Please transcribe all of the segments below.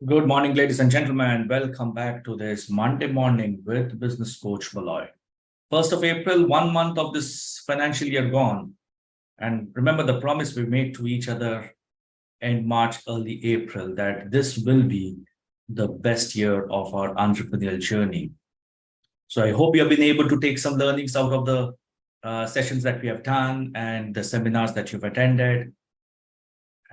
Good morning, ladies and gentlemen. Welcome back to this Monday morning with business coach Moloy. 1st of April, 1 month of this financial year gone. And remember the promise we made to each other in March, early April, that this will be the best year of our entrepreneurial journey. So I hope you have been able to take some learnings out of the sessions that we have done and the seminars that you've attended.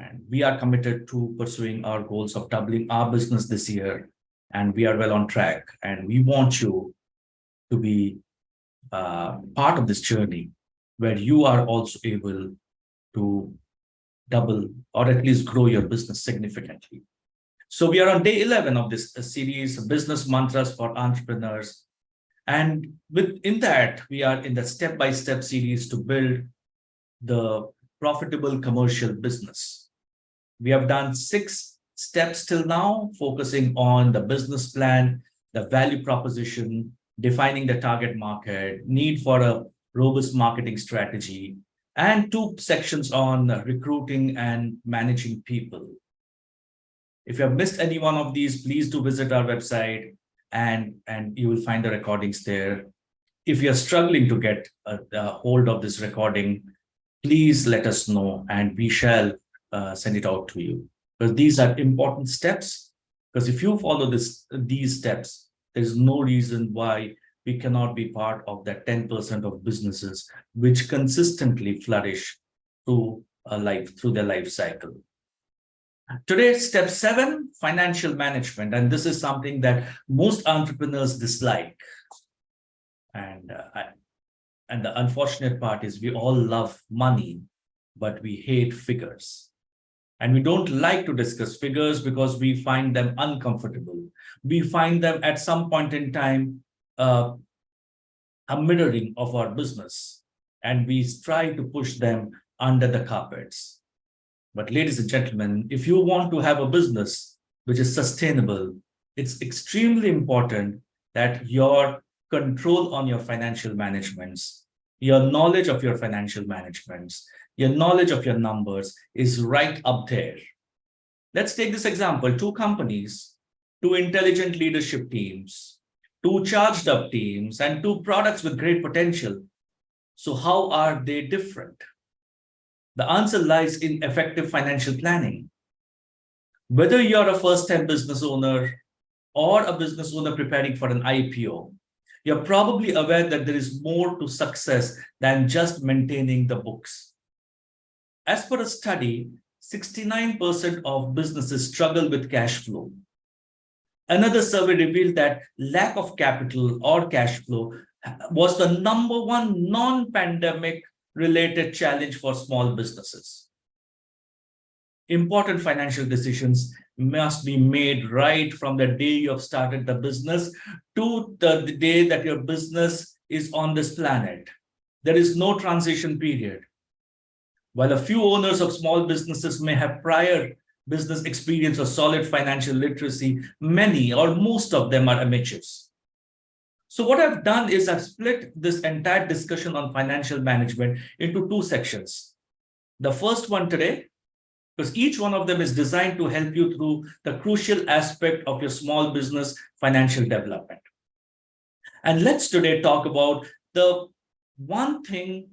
And we are committed to pursuing our goals of doubling our business this year. And we are well on track. And we want you to be part of this journey where you are also able to double or at least grow your business significantly. So we are on day 11 of this series, Business Mantras for Entrepreneurs. And within that, we are in the step-by-step series to build the profitable commercial business. We have done 6 steps till now, focusing on the business plan, the value proposition, defining the target market, need for a robust marketing strategy, and 2 sections on recruiting and managing people. If you have missed any one of these, please do visit our website and you will find the recordings there. If you're struggling to get a hold of this recording, please let us know and we shall send it out to you. Because these are important steps. Because if you follow these steps, there's no reason why we cannot be part of that 10% of businesses which consistently flourish through their life cycle. Today, step 7, financial management. And this is something that most entrepreneurs dislike. And the unfortunate part is we all love money, but we hate figures. And we don't like to discuss figures because we find them uncomfortable. We find them at some point in time a mirroring of our business. And we try to push them under the carpets. But ladies and gentlemen, if you want to have a business which is sustainable, it's extremely important that your control on your financial managements, your knowledge of your financial managements, your knowledge of your numbers is right up there. Let's take this example, 2 companies, 2 intelligent leadership teams, 2 charged up teams, and 2 products with great potential. So how are they different? The answer lies in effective financial planning. Whether you're a first-time business owner or a business owner preparing for an IPO, you're probably aware that there is more to success than just maintaining the books. As per a study, 69% of businesses struggle with cash flow. Another survey revealed that lack of capital or cash flow was the #1 non-pandemic related challenge for small businesses. Important financial decisions must be made right from the day you have started the business to the day that your business is on this planet. There is no transition period. While a few owners of small businesses may have prior business experience or solid financial literacy, many or most of them are amateurs. So what I've done is I've split this entire discussion on financial management into 2 sections. The first one today, because each one of them is designed to help you through the crucial aspect of your small business financial development. And let's today talk about the one thing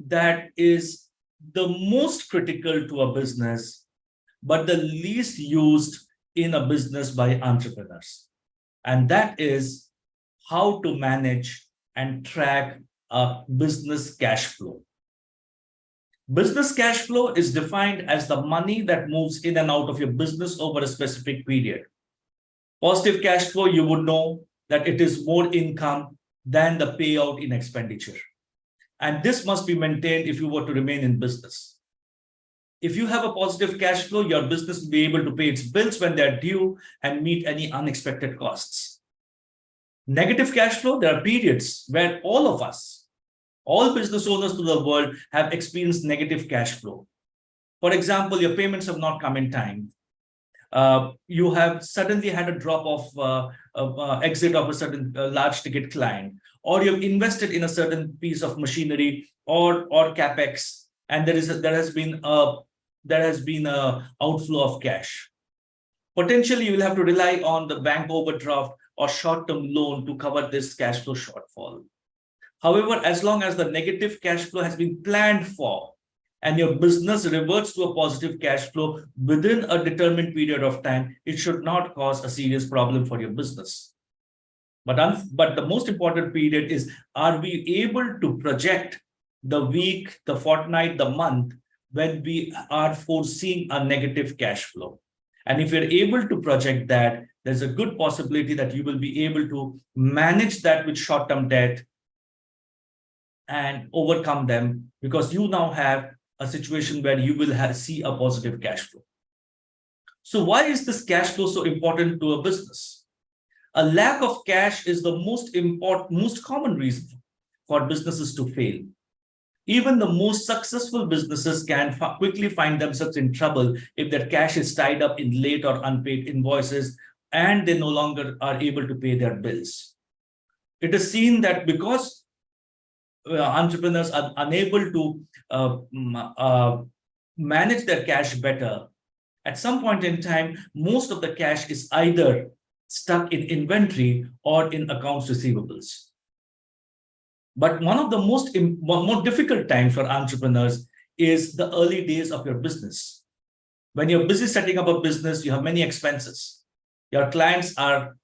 that is the most critical to a business, but the least used in a business by entrepreneurs. And that is how to manage and track a business cash flow. Business cash flow is defined as the money that moves in and out of your business over a specific period. Positive cash flow, you would know that it is more income than the payout in expenditure. And this must be maintained if you were to remain in business. If you have a positive cash flow, your business will be able to pay its bills when they're due and meet any unexpected costs. Negative cash flow, there are periods where all of us, all business owners to the world have experienced negative cash flow. For example, your payments have not come in time. You have suddenly had a drop of exit of a certain large ticket client, or you've invested in a certain piece of machinery or capex, and there has been a outflow of cash. Potentially, you will have to rely on the bank overdraft or short-term loan to cover this cash flow shortfall. However, as long as the negative cash flow has been planned for and your business reverts to a positive cash flow within a determined period of time, it should not cause a serious problem for your business. But the most important period is, are we able to project the week, the fortnight, the month when we are foreseeing a negative cash flow? And if you're able to project that, there's a good possibility that you will be able to manage that with short-term debt and overcome them, because you now have a situation where you will see a positive cash flow. So why is this cash flow so important to a business? A lack of cash is the most common reason for businesses to fail. Even the most successful businesses can quickly find themselves in trouble if their cash is tied up in late or unpaid invoices and they no longer are able to pay their bills. It is seen that because entrepreneurs are unable to manage their cash better, at some point in time, most of the cash is either stuck in inventory or in accounts receivables. But one of the more difficult times for entrepreneurs is the early days of your business. When you're busy setting up a business, you have many expenses. Your clients are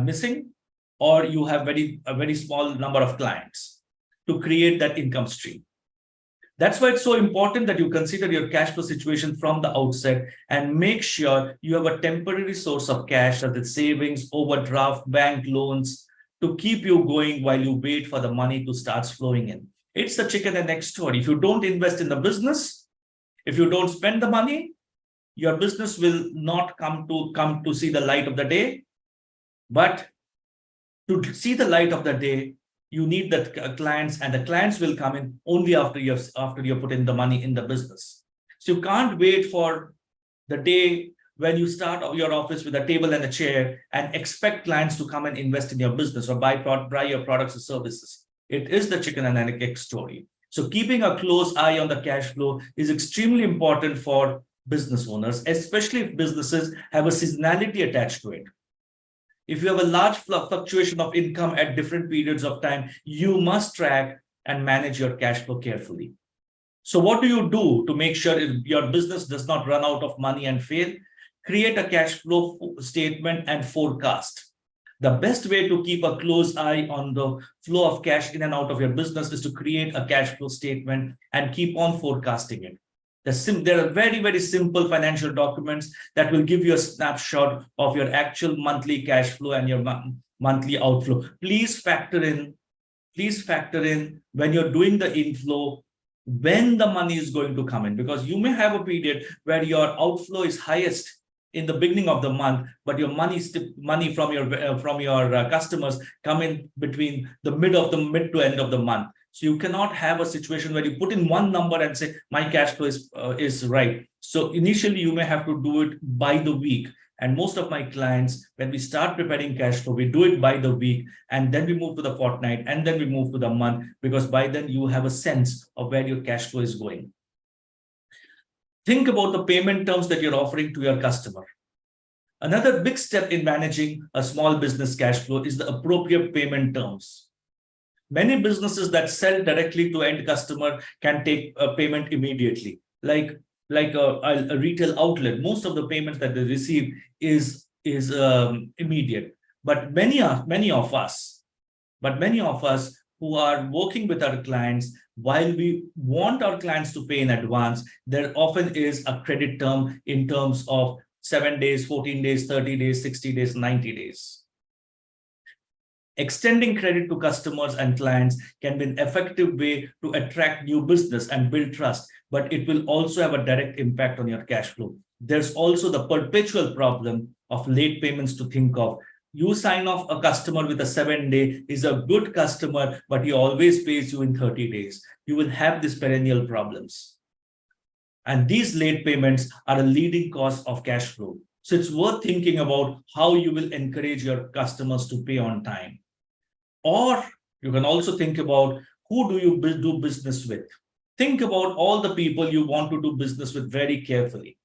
missing, or you have a very small number of clients to create that income stream. That's why it's so important that you consider your cash flow situation from the outset and make sure you have a temporary source of cash, such as savings, overdraft, bank loans, to keep you going while you wait for the money to start flowing in. It's the chicken and egg story. If you don't invest in the business, if you don't spend the money, your business will not come to see the light of the day. But to see the light of the day, you need the clients, and the clients will come in only after you put in the money in the business. So you can't wait for the day when you start your office with a table and a chair and expect clients to come and invest in your business or buy your products or services. It is the chicken and egg story. So keeping a close eye on the cash flow is extremely important for business owners, especially if businesses have a seasonality attached to it. If you have a large fluctuation of income at different periods of time, you must track and manage your cash flow carefully. So what do you do to make sure your business does not run out of money and fail? Create a cash flow statement and forecast. The best way to keep a close eye on the flow of cash in and out of your business is to create a cash flow statement and keep on forecasting it. There are very, very simple financial documents that will give you a snapshot of your actual monthly cash flow and your monthly outflow. Please factor in when you're doing the inflow, when the money is going to come in, because you may have a period where your outflow is highest in the beginning of the month, but your money from your customers come in between the mid to end of the month. So you cannot have a situation where you put in one number and say my cash flow is right. So initially you may have to do it by the week. And most of my clients, when we start preparing cash flow, we do it by the week, and then we move to the fortnight, and then we move to the month, because by then you have a sense of where your cash flow is going. Think about the payment terms that you're offering to your customer. Another big step in managing a small business cash flow is the appropriate payment terms. Many businesses that sell directly to end customer can take a payment immediately, like a retail outlet. Most of the payments that they receive is immediate. But many of us who are working with our clients, while we want our clients to pay in advance, there often is a credit term in terms of 7 days, 14 days, 30 days, 60 days, 90 days. Extending credit to customers and clients can be an effective way to attract new business and build trust, but it will also have a direct impact on your cash flow. There's also the perpetual problem of late payments to think of. You sign off a customer with a 7-day, is a good customer, but he always pays you in 30 days. You will have these perennial problems. And these late payments are a leading cause of cash flow. So it's worth thinking about how you will encourage your customers to pay on time. Or you can also think about, who do you do business with? Think about all the people you want to do business with very carefully.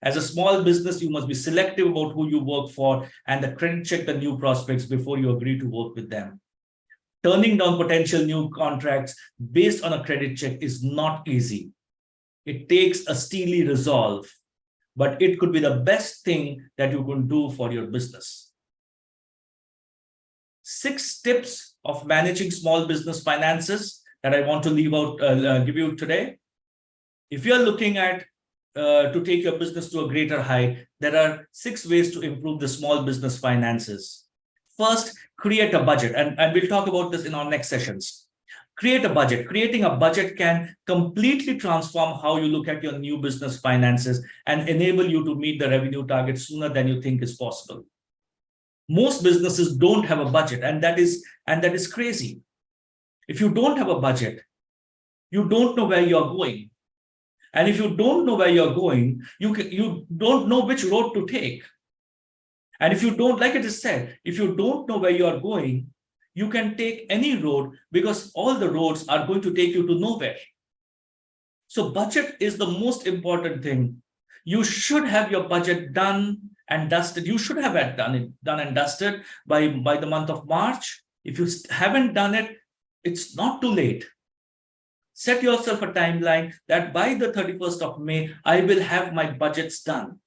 As a small business, you must be selective about who you work for and the credit check the new prospects before you agree to work with them. Turning down potential new contracts based on a credit check is not easy. It takes a steely resolve, but it could be the best thing that you can do for your business. 6 tips of managing small business finances that I want to give you today. If you're looking at to take your business to a greater height, there are 6 ways to improve the small business finances. First, create a budget, and we'll talk about this in our next sessions. Create a budget. Creating a budget can completely transform how you look at your new business finances and enable you to meet the revenue target sooner than you think is possible. Most businesses don't have a budget, and that is crazy. If you don't have a budget, you don't know where you're going. And if you don't know where you're going, you don't know which road to take. And if you don't, like it is said, if you don't know where you're going, you can take any road because all the roads are going to take you to nowhere. So budget is the most important thing. You should have your budget done and dusted. You should have it done and dusted by the month of March. If you haven't done it, it's not too late. Set yourself a timeline that by the 31st of May, I will have my budgets done.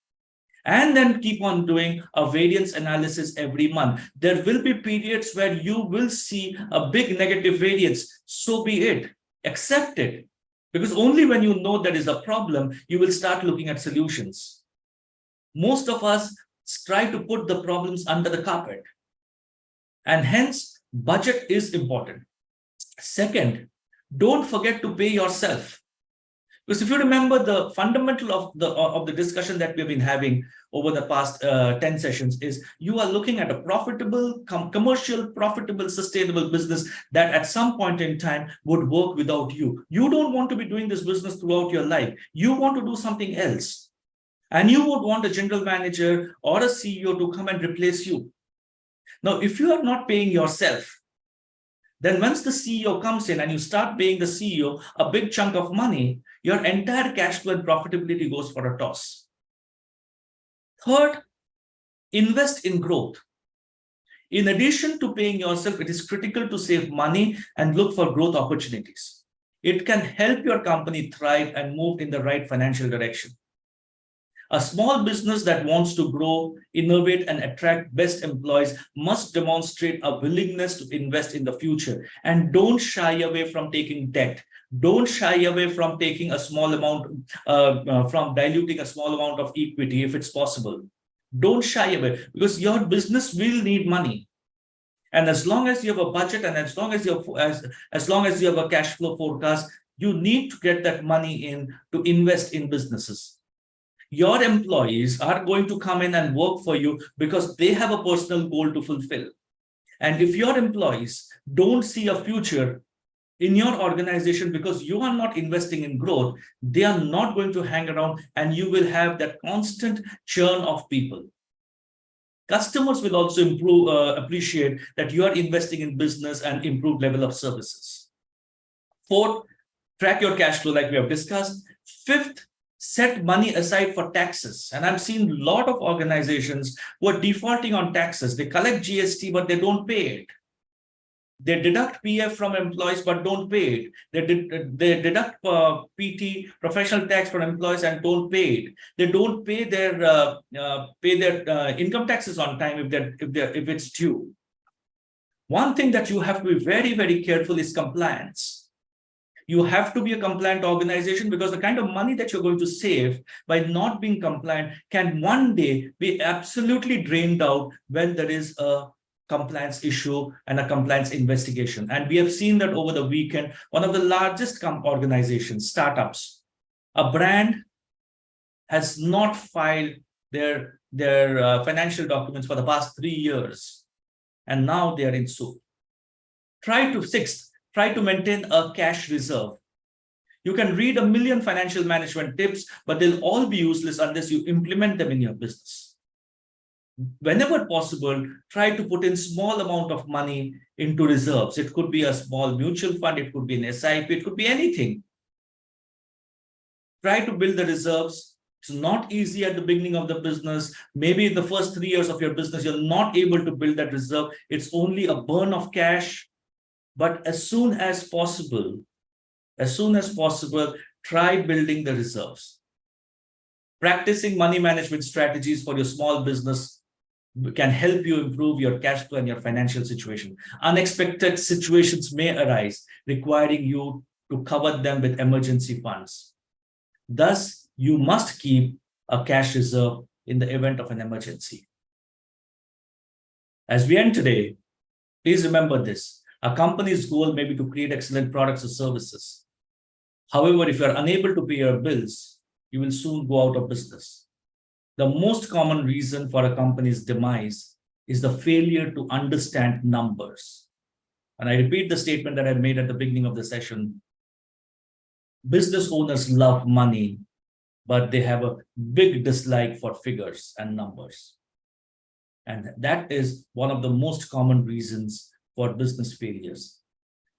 And then keep on doing a variance analysis every month. There will be periods where you will see a big negative variance. So be it. Accept it. Because only when you know there is a problem, you will start looking at solutions. Most of us try to put the problems under the carpet. And hence, budget is important. Second, don't forget to pay yourself. Because if you remember the fundamental of the discussion that we've been having over the past 10 sessions is you are looking at a profitable, commercial, profitable, sustainable business that at some point in time would work without you. You don't want to be doing this business throughout your life. You want to do something else. And you would want a general manager or a CEO to come and replace you. Now, if you are not paying yourself, then once the CEO comes in and you start paying the CEO a big chunk of money, your entire cash flow and profitability goes for a toss. Third, invest in growth. In addition to paying yourself, it is critical to save money and look for growth opportunities. It can help your company thrive and move in the right financial direction. A small business that wants to grow, innovate, and attract best employees must demonstrate a willingness to invest in the future. And don't shy away from taking debt. Don't shy away from taking a small amount, from diluting a small amount of equity if it's possible. Don't shy away because your business will need money. And as long as you have a budget and as long as you have a cash flow forecast, you need to get that money in to invest in businesses. Your employees are going to come in and work for you because they have a personal goal to fulfill. And if your employees don't see a future in your organization because you are not investing in growth, they are not going to hang around and you will have that constant churn of people. Customers will also appreciate that you are investing in business and improved level of services. Fourth, track your cash flow like we have discussed. Fifth, set money aside for taxes. And I've seen a lot of organizations who are defaulting on taxes. They collect GST, but they don't pay it. They deduct PF from employees, but don't pay it. They deduct PT, professional tax from employees, and don't pay it. They don't pay their income taxes on time if it's due. One thing that you have to be very, very careful is compliance. You have to be a compliant organization because the kind of money that you're going to save by not being compliant can one day be absolutely drained out when there is a compliance issue and a compliance investigation. And we have seen that over the weekend, one of the largest organizations, startups, a brand has not filed their financial documents for the past 3 years. And now they are in soup. Sixth, try to maintain a cash reserve. You can read a million financial management tips, but they'll all be useless unless you implement them in your business. Whenever possible, try to put in small amount of money into reserves. It could be a small mutual fund, it could be an SIP, it could be anything. Try to build the reserves It's not easy at the beginning of the business. Maybe in the first 3 years of your business, you're not able to build that reserve. It's only a burn of cash. But as soon as possible, try building the reserves. Practicing money management strategies for your small business can help you improve your cash flow and your financial situation. Unexpected situations may arise, requiring you to cover them with emergency funds. Thus, you must keep a cash reserve in the event of an emergency. As we end today, please remember this. A company's goal may be to create excellent products or services. However, if you are unable to pay your bills, you will soon go out of business. The most common reason for a company's demise is the failure to understand numbers. And I repeat the statement that I made at the beginning of the session. Business owners love money, but they have a big dislike for figures and numbers. And that is one of the most common reasons for business failures.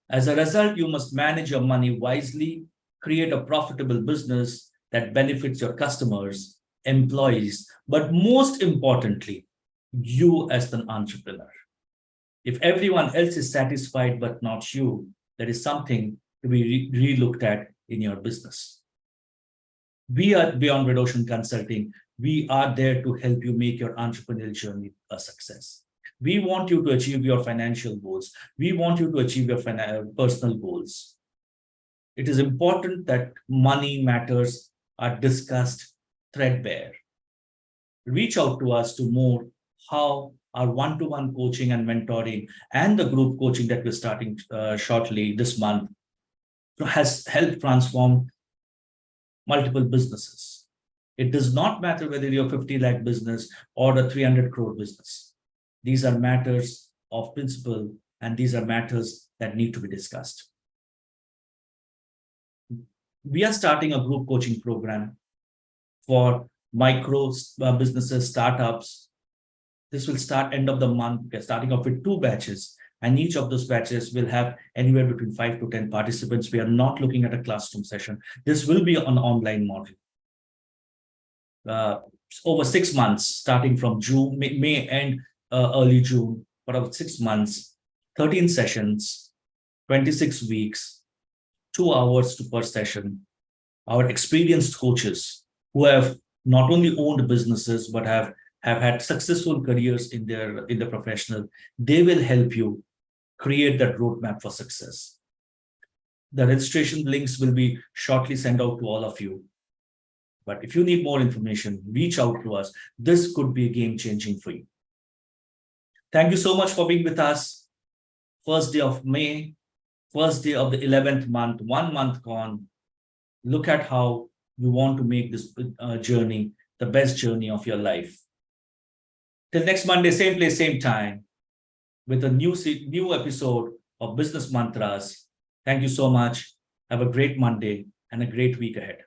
As a result, you must manage your money wisely, create a profitable business that benefits your customers, employees, but most importantly, you as an entrepreneur. If everyone else is satisfied but not you, there is something to be re-looked at in your business. We are Beyond Red Ocean Consulting. We are there to help you make your entrepreneurial journey a success. We want you to achieve your financial goals. We want you to achieve your personal goals. It is important that money matters are discussed threadbare. Reach out to us to more how our one-to-one coaching and mentoring and the group coaching that we're starting shortly this month has helped transform multiple businesses. It does not matter whether you're a 50 lakh business or a 300 crore business. These are matters of principle, and these are matters that need to be discussed. We are starting a group coaching program for micro businesses, startups. This will start end of the month. We're starting off with 2 batches, and each of those batches will have anywhere between 5 to 10 participants. We are not looking at a classroom session. This will be an online model. Over 6 months, starting from June, May end early June, for about 6 months, 13 sessions, 26 weeks, 2 hours per session. Our experienced coaches who have not only owned businesses but have had successful careers in the professional, they will help you create that roadmap for success. The registration links will be shortly sent out to all of you. But if you need more information, reach out to us. This could be game-changing for you. Thank you so much for being with us. First day of May, first day of the 11th month, 1 month gone. Look at how you want to make this journey the best journey of your life. Till next Monday, same place, same time, with a new episode of Business Mantras. Thank you so much. Have a great Monday and a great week ahead.